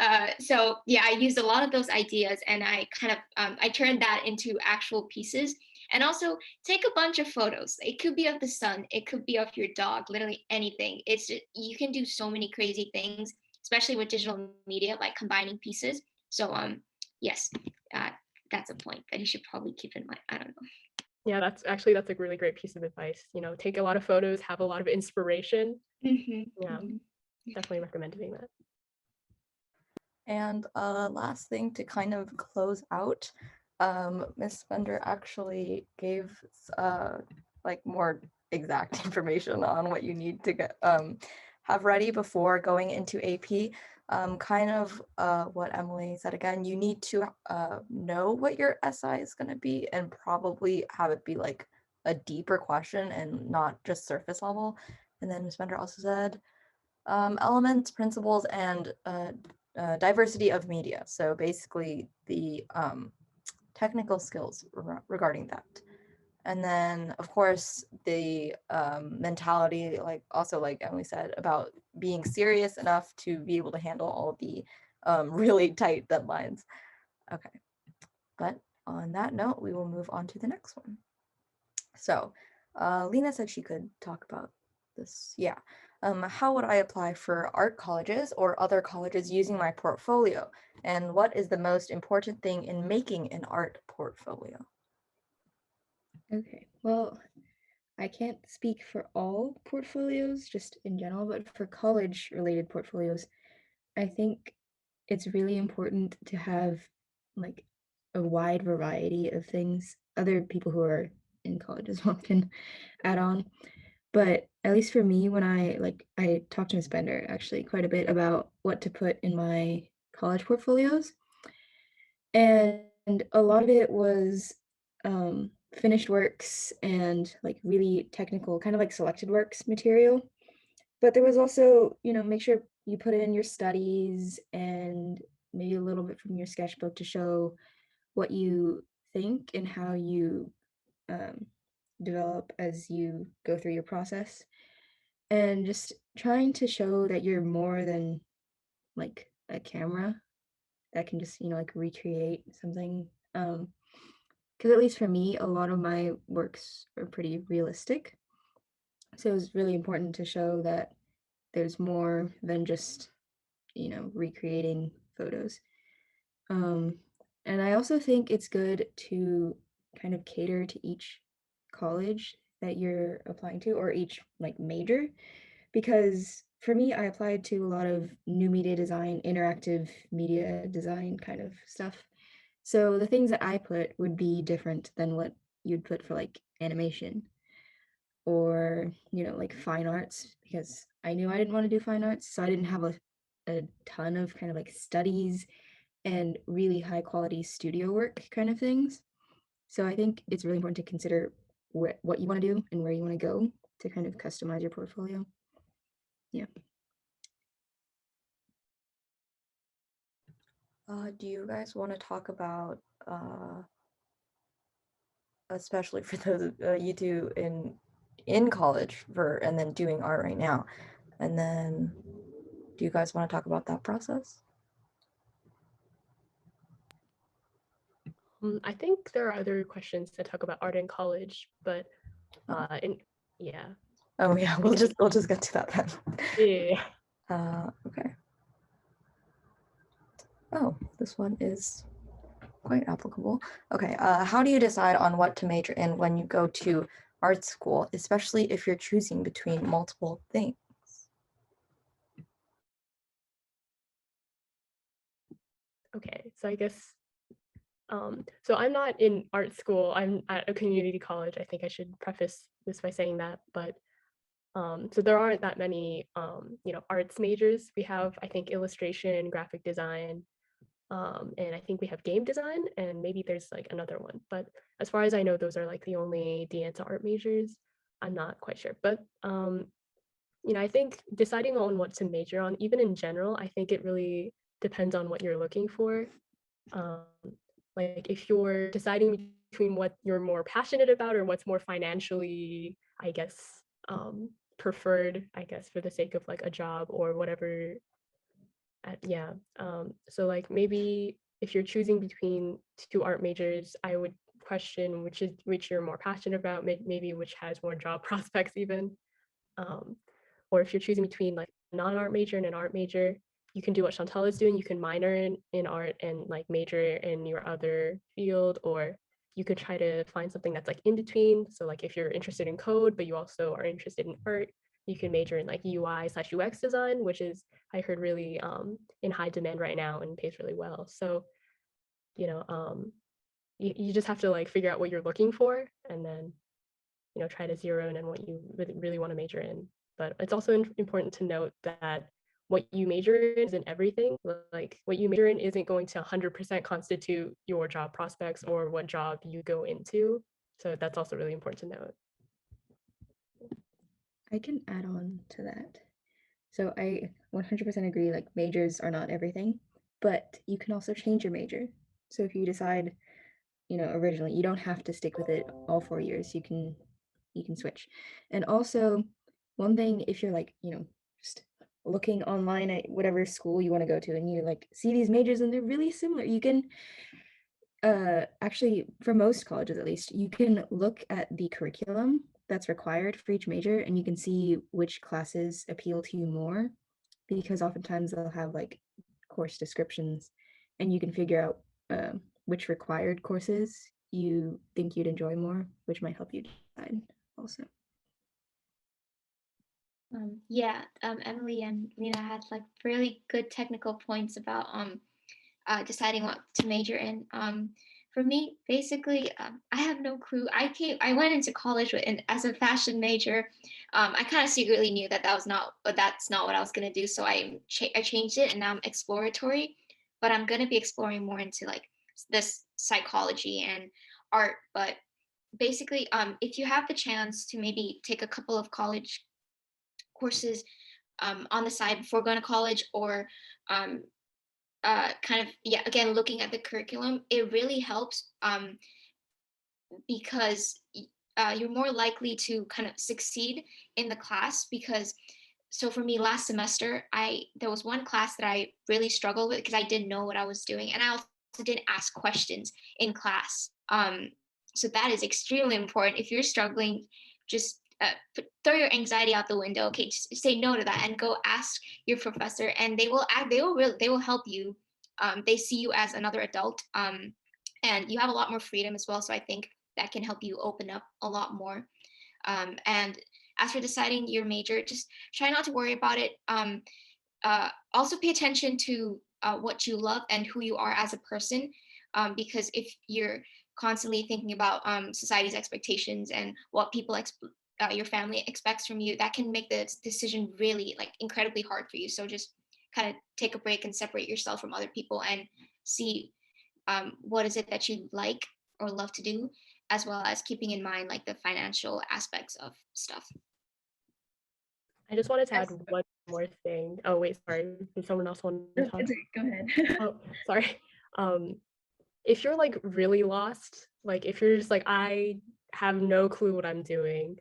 so yeah, I used a lot of those ideas and I kind of I turned that into actual pieces. And also take a bunch of photos. It could be of the sun, it could be of your dog, literally anything. It's just, you can do so many crazy things, especially with digital media, like combining pieces. So yes, uh, that's a point that you should probably keep in mind. I don't know. Yeah, that's a really great piece of advice. You know, take a lot of photos, have a lot of inspiration. Mm-hmm. Yeah, Mm-hmm. definitely recommend doing that. And last thing to kind of close out, Miss Bender actually gave like more exact information on what you need to get have ready before going into AP. Kind of what Emily said again, you need to know what your SI is going to be and probably have it be like a deeper question and not just surface level. And then Ms. Bender also said elements, principles, and diversity of media. So basically the technical skills regarding that. And then, of course, the mentality, like also like Emily said, about being serious enough to be able to handle all the really tight deadlines. Okay, but on that note, we will move on to the next one. So Lena said she could talk about this. Yeah. How would I apply for art colleges or other colleges using my portfolio? And what is the most important thing in making an art portfolio? Okay, well, I can't speak for all portfolios, just in general, but for college related portfolios, I think it's really important to have like a wide variety of things. Other people who are in college as well can add on. But at least for me, when I talked to Miss Bender actually quite a bit about what to put in my college portfolios. And a lot of it was finished works and like really technical, kind of like selected works material. But there was also, make sure you put in your studies and maybe a little bit from your sketchbook to show what you think and how you um, develop as you go through your process. And just trying to show that you're more than like a camera that can just, like recreate something. Because at least for me, a lot of my works are pretty realistic. So it was really important to show that there's more than just, recreating photos. Um, and I also think it's good to kind of cater to each college that you're applying to or each like major, because for me, I applied to a lot of new media design, interactive media design kind of stuff. So the things that I put would be different than what you'd put for like animation or, like fine arts, because I knew I didn't want to do fine arts. So I didn't have a ton of kind of like studies and really high quality studio work kind of things. So I think it's really important to consider what you want to do and where you want to go to kind of customize your portfolio. Yeah. Do you guys want to talk about, especially for those you two in college for and then doing art right now, and then do you guys want to talk about that process? I think there are other questions to talk about art in college, but yeah. Oh yeah, we'll just get to that then. Yeah. Okay. Oh, this one is quite applicable. Okay, how do you decide on what to major in when you go to art school, especially if you're choosing between multiple things? Okay, so I guess so I'm not in art school. I'm at a community college. I think I should preface this by saying that, but so there aren't that many arts majors. We have, I think, illustration, graphic design, and I think we have game design, and maybe there's like another one. But as far as I know, those are like the only dance art majors. I'm not quite sure, but I think deciding on what to major on, even in general, I think it really depends on what you're looking for. Um, like if you're deciding between what you're more passionate about or what's more financially, I guess, preferred, I guess, for the sake of like a job or whatever. Yeah. So like maybe if you're choosing between two art majors, I would question which you're more passionate about, maybe which has more job prospects even. Um, or if you're choosing between like a non-art major and an art major, you can do what Chantal is doing. You can minor in art and like major in your other field, or you could try to find something that's like in between. So like if you're interested in code, but you also are interested in art, you can major in like UI/UX design, which is I heard really in high demand right now and pays really well. So, you know, you just have to like figure out what you're looking for and then, try to zero in on what you really want to major in. But it's also important to note that what you major in isn't everything. Like what you major in isn't going to 100% constitute your job prospects or what job you go into. So that's also really important to note. I can add on to that. So I 100% agree, like majors are not everything, but you can also change your major. So if you decide, originally you don't have to stick with it all 4 years. You can switch. And also one thing, if you're like, just looking online at whatever school you want to go to and you like see these majors and they're really similar, you can actually, for most colleges at least, you can look at the curriculum that's required for each major and you can see which classes appeal to you more, because oftentimes they'll have like course descriptions and you can figure out which required courses you think you'd enjoy more, which might help you decide also. Emily and Lena had like really good technical points about deciding what to major in. For me, basically, I have no clue. I went into college as a fashion major. I kind of secretly knew that that's not what I was gonna do. So I changed it, and now I'm exploratory. But I'm gonna be exploring more into like this psychology and art. But basically, if you have the chance to maybe take a couple of college courses on the side before going to college, or um, kind of, yeah, again, looking at the curriculum, it really helps because you're more likely to kind of succeed in the class. Because so for me last semester, I there was one class that I really struggled with because I didn't know what I was doing, and I also didn't ask questions in class. So that is extremely important. If you're struggling, just throw your anxiety out the window. Okay, just say no to that and go ask your professor, and they will help you. They see you as another adult, and you have a lot more freedom as well. So I think that can help you open up a lot more. And as for deciding your major, just try not to worry about it. Also pay attention to what you love and who you are as a person, because if you're constantly thinking about society's expectations and what your family expects from you, that can make the decision really like incredibly hard for you. So just kind of take a break and separate yourself from other people and see what is it that you like or love to do, as well as keeping in mind like the financial aspects of stuff. I just wanted to add Yes. one more thing. Oh wait, sorry. Did someone else want to talk? It's okay, go ahead. Oh, sorry. Um, if you're like really lost, like if you're just like, I have no clue what I'm doing,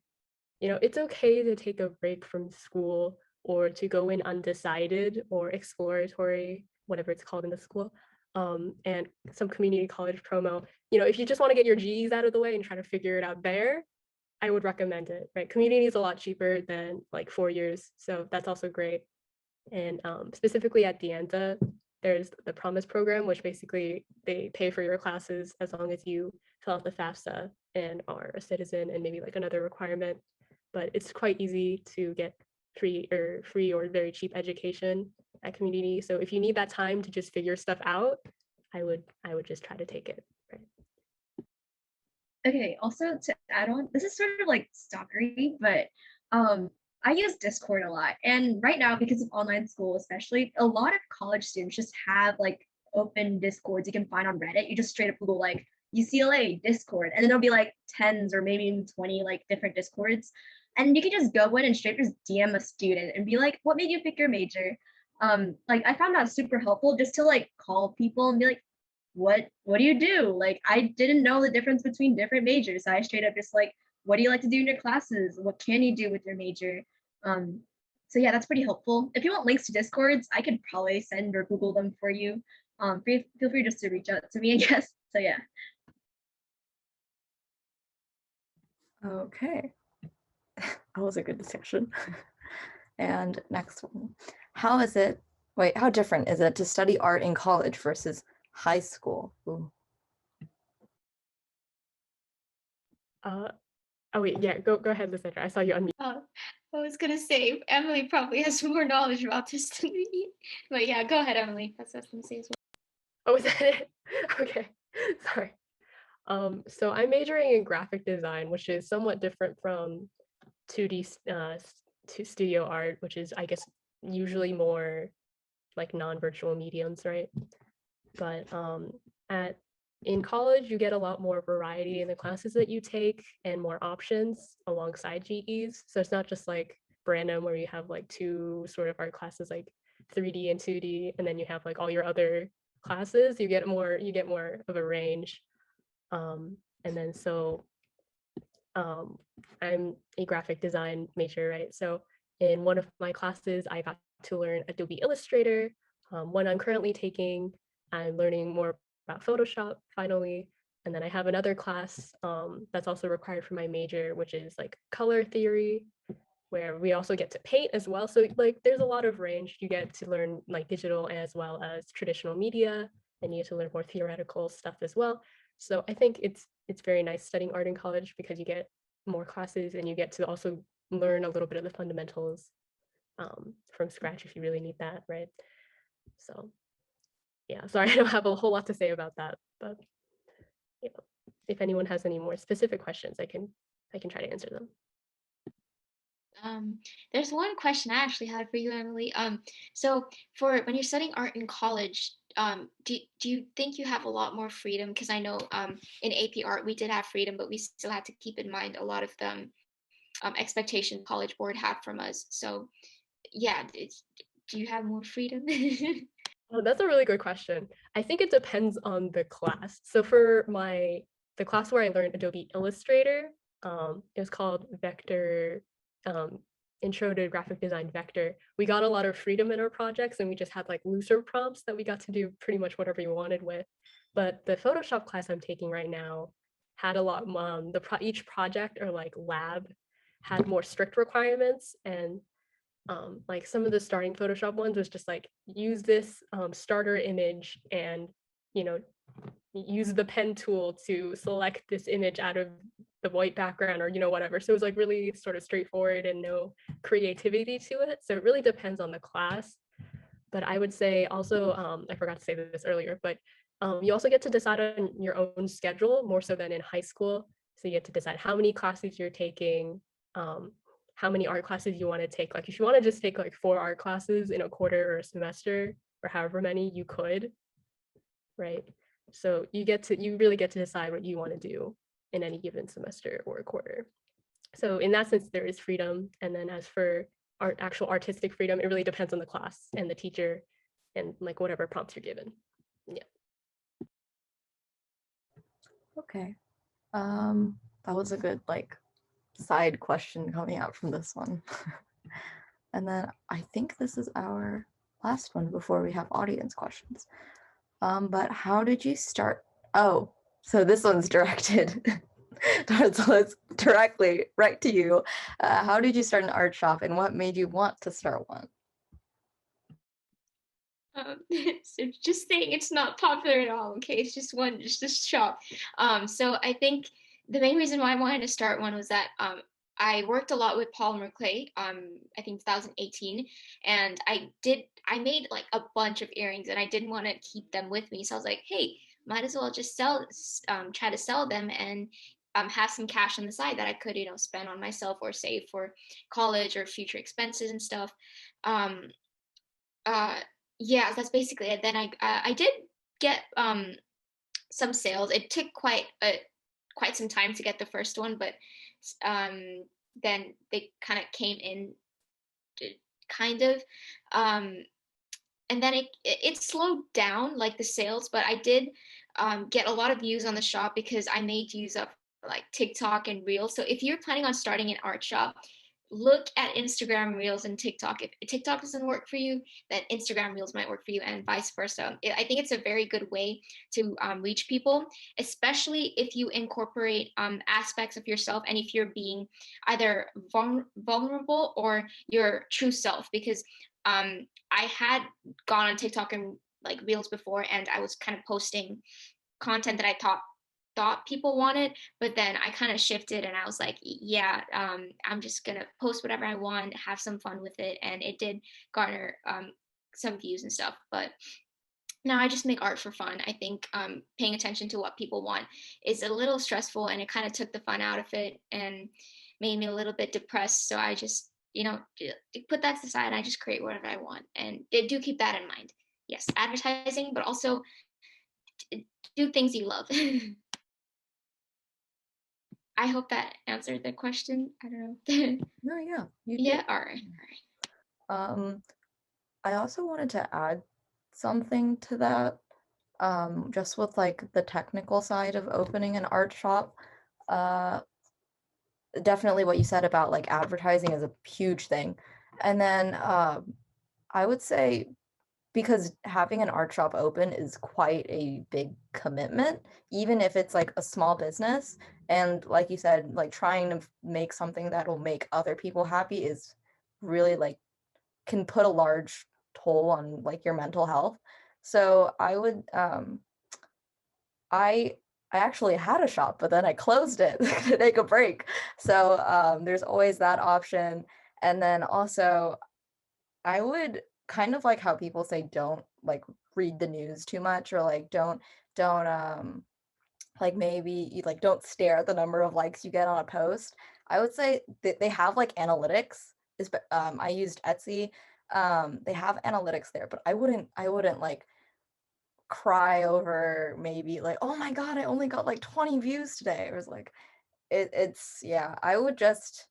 it's okay to take a break from school or to go in undecided or exploratory, whatever it's called in the school, and some community college promo. If you just want to get your G's out of the way and try to figure it out there, I would recommend it, right? Community is a lot cheaper than like 4 years, so that's also great. And specifically at DeAnta, there's the Promise program, which basically they pay for your classes as long as you fill out the FAFSA and are a citizen and maybe like another requirement. But it's quite easy to get free or very cheap education at community. So if you need that time to just figure stuff out, I would just try to take it. Right? Okay, also to add on, this is sort of like stalkery, but I use Discord a lot. And right now, because of online school, especially, a lot of college students just have like open Discords you can find on Reddit. You just straight up Google like UCLA Discord, and then there'll be like tens or maybe even 20 like different Discords. And you can just go in and straight just DM a student and be like, what made you pick your major? Like I found that super helpful just to like call people and be like, what do you do? Like I didn't know the difference between different majors. So I straight up just like, what do you like to do in your classes? What can you do with your major? Um, so yeah, that's pretty helpful. If you want links to Discords, I could probably send or Google them for you. Feel free just to reach out to me, I guess. So yeah. Okay. That was a good discussion. And next one. How different is it to study art in college versus high school? Ooh. Oh wait, yeah, go ahead, Lysandra. I saw you unmute. I was gonna say Emily probably has more knowledge about this than me, but yeah, go ahead, Emily. That's what I was gonna say as well. Oh, is that it? Okay, sorry. So I'm majoring in graphic design, which is somewhat different from 2D to studio art, which is, I guess, usually more like non-virtual mediums, right? But in college, you get a lot more variety in the classes that you take and more options alongside GEs. So it's not just like Brandom where you have like two sort of art classes like 3D and 2D, and then you have like all your other classes. You get more of a range. And then so I'm a graphic design major, right? So in one of my classes, I got to learn Adobe Illustrator. One I'm currently taking, I'm learning more about Photoshop finally. And then I have another class that's also required for my major, which is like color theory, where we also get to paint as well. So like there's a lot of range. You get to learn like digital as well as traditional media, and you get to learn more theoretical stuff as well. So I think it's very nice studying art in college because you get more classes and you get to also learn a little bit of the fundamentals from scratch if you really need that, right? So yeah, sorry, I don't have a whole lot to say about that, but you know, if anyone has any more specific questions, I can try to answer them. There's one question I actually had for you, Emily. So for when you're studying art in college, do you think you have a lot more freedom? Because I know in AP art we did have freedom, but we still had to keep in mind a lot of the expectation college board had from us. So yeah, do you have more freedom? Oh, that's a really good question. I think it depends on the class. So for the class where I learned Adobe Illustrator, it was called Vector, Intro to Graphic Design Vector. We got a lot of freedom in our projects, and we just had like looser prompts that we got to do pretty much whatever you wanted with. But the Photoshop class I'm taking right now had a lot, each project or like lab had more strict requirements, and like some of the starting Photoshop ones was just like use this starter image and use the pen tool to select this image out of the white background, or whatever. So it was like really sort of straightforward and no creativity to it. So it really depends on the class. But I would say also, I forgot to say this earlier, but you also get to decide on your own schedule more so than in high school. So you get to decide how many classes you're taking, how many art classes you want to take. Like if you want to just take like 4 art classes in a quarter or a semester or however many, you could, right? So you really get to decide what you want to do in any given semester or quarter. So in that sense, there is freedom. And then as for actual artistic freedom, it really depends on the class and the teacher and like whatever prompts you're given. Yeah. Okay. That was a good like side question coming out from this one. And then I think this is our last one before we have audience questions. But how did you start? Oh, so this one's directed. So let's directly right to you. How did you start an art shop, and what made you want to start one? So just saying it's not popular at all. Okay, it's just a shop. So I think the main reason why I wanted to start one was that I worked a lot with polymer clay. I think 2018, and I made like a bunch of earrings, and I didn't want to keep them with me. So I was like, hey, might as well just try to sell them and have some cash on the side that I could spend on myself or save for college or future expenses and stuff. Um, uh, yeah, that's basically it. Then I did get some sales. It took quite some time to get the first one, but then they kind of came in, kind of, um, and then it slowed down like the sales. But I did get a lot of views on the shop because I made use of like TikTok and Reels. So if you're planning on starting an art shop, look at Instagram Reels and TikTok. If TikTok doesn't work for you, then Instagram Reels might work for you, and vice versa. I think it's a very good way to reach people, especially if you incorporate aspects of yourself and if you're being either vulnerable or your true self. Because I had gone on TikTok and like Reels before, and I was kind of posting content that I thought people wanted, but then I kind of shifted and I was like, yeah, I'm just gonna post whatever I want, have some fun with it, and it did garner some views and stuff. But now I just make art for fun. I think paying attention to what people want is a little stressful, and it kind of took the fun out of it and made me a little bit depressed. So I just put that aside. I just create whatever I want, and do keep that in mind. Yes, advertising, but also do things you love. I hope that answered the question. I don't know. No, yeah, you Yeah, did. all right. I also wanted to add something to that, just with like the technical side of opening an art shop. Uh, Definitely what you said about like advertising is a huge thing. And then I would say because having an art shop open is quite a big commitment, even if it's like a small business. And like you said, like trying to make something that'll make other people happy is really like can put a large toll on like your mental health. So I would I actually had a shop, but then I closed it to take a break. So there's always that option. And then also I would kind of like how people say don't like read the news too much, or like don't like maybe you like don't stare at the number of likes you get on a post. I would say that they have like analytics. I used Etsy. They have analytics there, but I wouldn't like cry over maybe like, oh my god, I only got like 20 views today. It was like it's yeah, I would just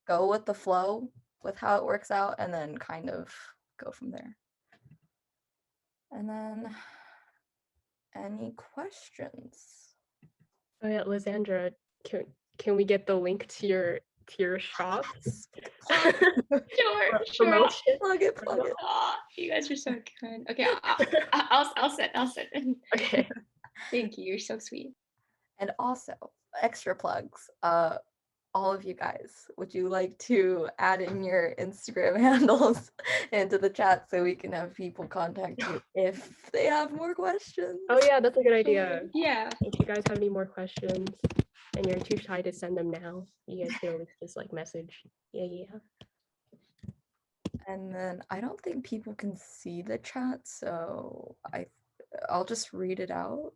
go with the flow with how it works out and then kind of go from there. And then any questions? Oh yeah, Lysandra, can we get the link to your shop? Sure, sure. Promotion. Plug it, plug it. Aw, you guys are so kind. Okay, I'll send. Okay. Thank you. You're so sweet. And also, extra plugs. All of you guys, would you like to add in your Instagram handles into the chat so we can have people contact you if they have more questions? Oh yeah, that's a good idea. Yeah. If you guys have any more questions and you're too shy to send them now, you guys can always just like message. Yeah. And then I don't think people can see the chat, so I'll just read it out.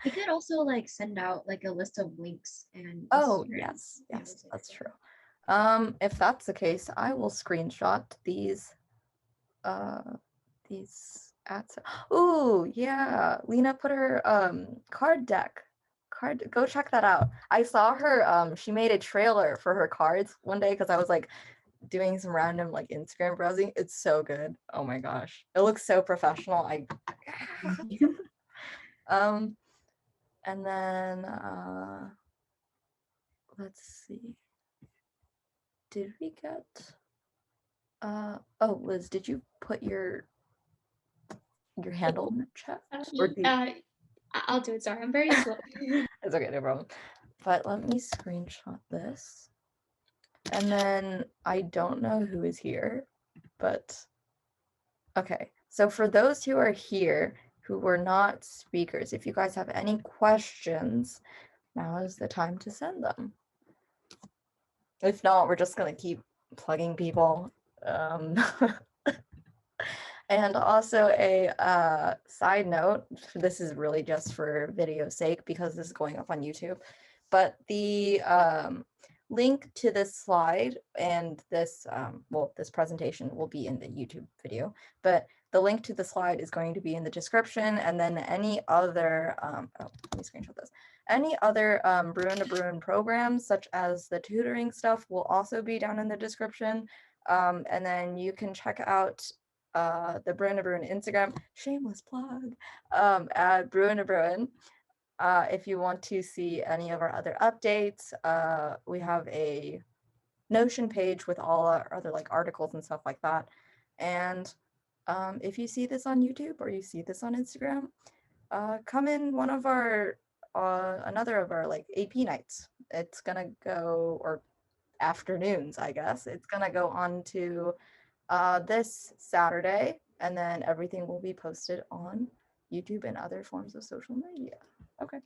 We could also like send out like a list of links and Oh, Instagram yes, handles and that's everything. true. If that's the case, I will screenshot these ads. Ooh, yeah. Lena put her card deck. Go check that out. I saw her she made a trailer for her cards one day because I was like doing some random like Instagram browsing. It's so good. Oh my gosh. It looks so professional. Um and then let's see. Did we get oh Liz, did you put your handle in the chat? Or I'll do it. Sorry, I'm very slow. It's okay, no problem. But let me screenshot this. And then I don't know who is here, but okay. So for those who are here who were not speakers, if you guys have any questions, now is the time to send them. If not, we're just gonna keep plugging people. And also a side note, this is really just for video sake because this is going up on YouTube, but the link to this slide and this, well, this presentation will be in the YouTube video, but the link to the slide is going to be in the description, and then any other, oh, let me screenshot this. Any other Bruin to Bruin programs, such as the tutoring stuff, will also be down in the description. And then you can check out the Bruin to Bruin Instagram, shameless plug, at Bruin to Bruin. If you want to see any of our other updates, we have a Notion page with all our other like articles and stuff like that. And if you see this on YouTube or you see this on Instagram, come in one of our another of our like AP nights. It's gonna go, or afternoons, I guess. It's gonna go on to this Saturday, and then everything will be posted on YouTube and other forms of social media. Okay.